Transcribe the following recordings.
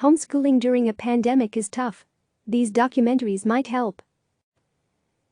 Homeschooling during a pandemic is tough. These documentaries might help.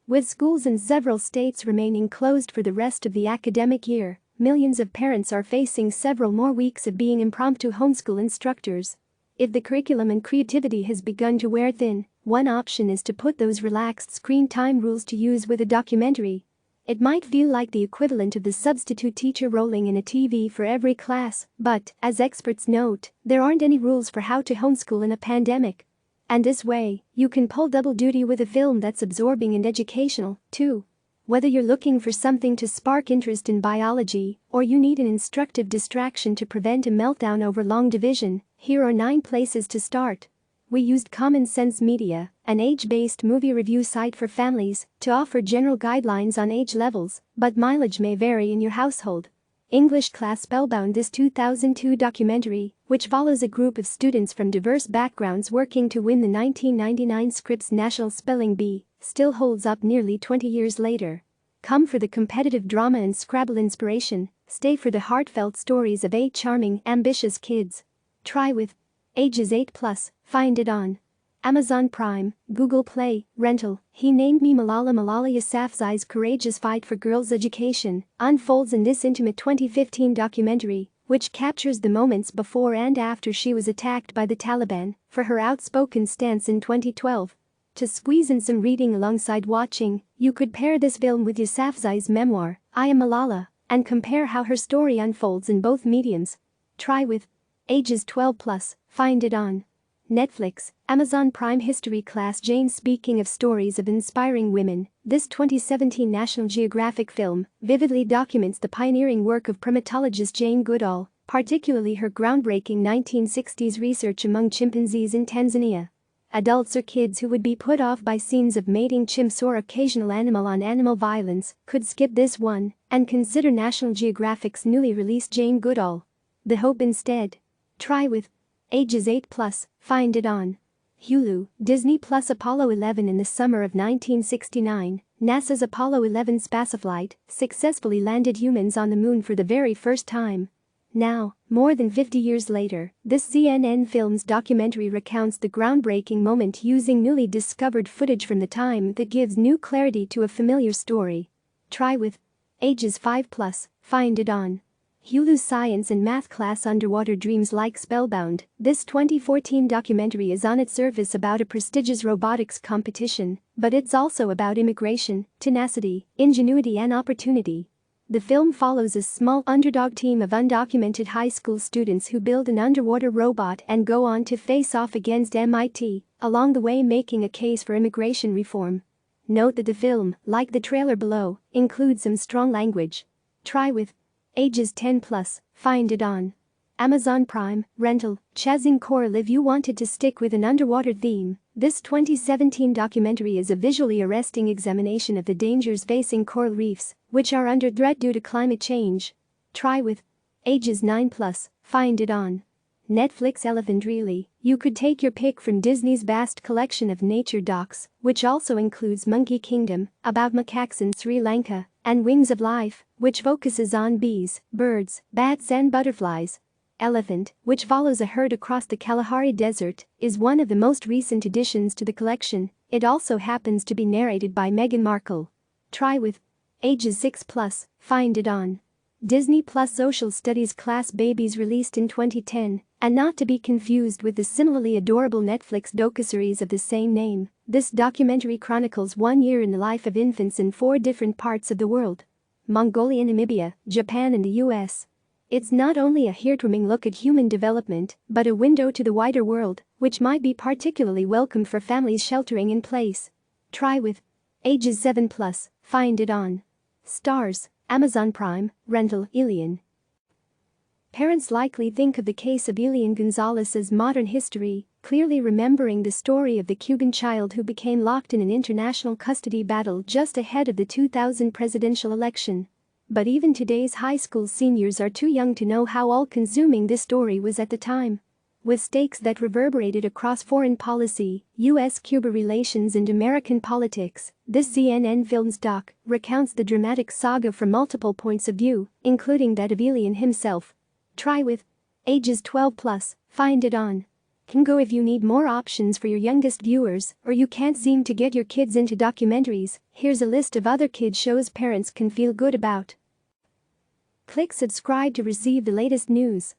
With schools in several states remaining closed for the rest of the academic year, millions of parents are facing several more weeks of being impromptu homeschool instructors. If the curriculum and creativity has begun to wear thin, one option is to put those relaxed screen time rules to use with a documentary. It might feel like the equivalent of the substitute teacher rolling in a TV for every class, but, as experts note, there aren't any rules for how to homeschool in a pandemic. And this way, you can pull double duty with a film that's absorbing and educational, too. Whether you're looking for something to spark interest in biology, or you need an instructive distraction to prevent a meltdown over long division, here are 9 places to start. We used Common Sense Media, an age-based movie review site for families, to offer general guidelines on age levels, but mileage may vary in your household. English Class Spellbound. This 2002 documentary, which follows a group of students from diverse backgrounds working to win the 1999 Scripps National Spelling Bee, still holds up nearly 20 years later. Come for the competitive drama and Scrabble inspiration, stay for the heartfelt stories of 8 charming, ambitious kids. Try with ages 8+, find it on Amazon Prime, Google Play, rental. He Named Me. Malala Yousafzai's courageous fight for girls' education unfolds in this intimate 2015 documentary, which captures the moments before and after she was attacked by the Taliban for her outspoken stance in 2012. To squeeze in some reading alongside watching, you could pair this film with Yousafzai's memoir, I Am Malala, and compare how her story unfolds in both mediums. Try with ages 12+, find it on Netflix, Amazon Prime. History Class Jane. Speaking of stories of inspiring women, this 2017 National Geographic film vividly documents the pioneering work of primatologist Jane Goodall, particularly her groundbreaking 1960s research among chimpanzees in Tanzania. Adults or kids who would be put off by scenes of mating chimps or occasional animal-on-animal violence could skip this one and consider National Geographic's newly released Jane Goodall. The Hope instead. Try with ages 8+, find it on Hulu, Disney Plus. Apollo 11. In the summer of 1969, NASA's Apollo 11 spaceflight successfully landed humans on the moon for the very first time. Now, more than 50 years later, this CNN Films documentary recounts the groundbreaking moment using newly discovered footage from the time that gives new clarity to a familiar story. Try with ages 5+, find it on Hulu. Science and Math Class. Underwater Dreams. Like Spellbound, this 2014 documentary is on its surface about a prestigious robotics competition, but it's also about immigration, tenacity, ingenuity and opportunity. The film follows a small underdog team of undocumented high school students who build an underwater robot and go on to face off against MIT, along the way making a case for immigration reform. Note that the film, like the trailer below, includes some strong language. Try with ages 10+, find it on Amazon Prime, rental. Chasing coral. If you wanted to stick with an underwater theme, this 2017 documentary is a visually arresting examination of the dangers facing coral reefs, which are under threat due to climate change. Try with ages 9+, find it on Netflix. Elephant. Really, you could take your pick from Disney's vast collection of nature docs, which also includes Monkey Kingdom, about macaques in Sri Lanka, and Wings of Life, which focuses on bees, birds, bats and butterflies. Elephant, which follows a herd across the Kalahari Desert, is one of the most recent additions to the collection. It also happens to be narrated by Meghan Markle. Try with ages 6+, find it on Disney Plus. Social Studies Class. Babies. Released in 2010, and not to be confused with the similarly adorable Netflix docuseries of the same name, this documentary chronicles 1 year in the life of infants in 4 different parts of the world: Mongolia, Namibia, Japan and the US. It's not only a heartwarming look at human development, but a window to the wider world, which might be particularly welcome for families sheltering in place. Try with ages 7+, find it on Stars, Amazon Prime, rental. Elian. Parents likely think of the case of Elian Gonzalez as modern history, clearly remembering the story of the Cuban child who became locked in an international custody battle just ahead of the 2000 presidential election. But even today's high school seniors are too young to know how all-consuming this story was at the time. With stakes that reverberated across foreign policy, U.S.-Cuba relations and American politics, this CNN Films doc recounts the dramatic saga from multiple points of view, including that of Elian himself. Try with ages 12+, find it on can go. If you need more options for your youngest viewers or you can't seem to get your kids into documentaries, here's a list of other kids shows parents can feel good about. Click subscribe to receive the latest news.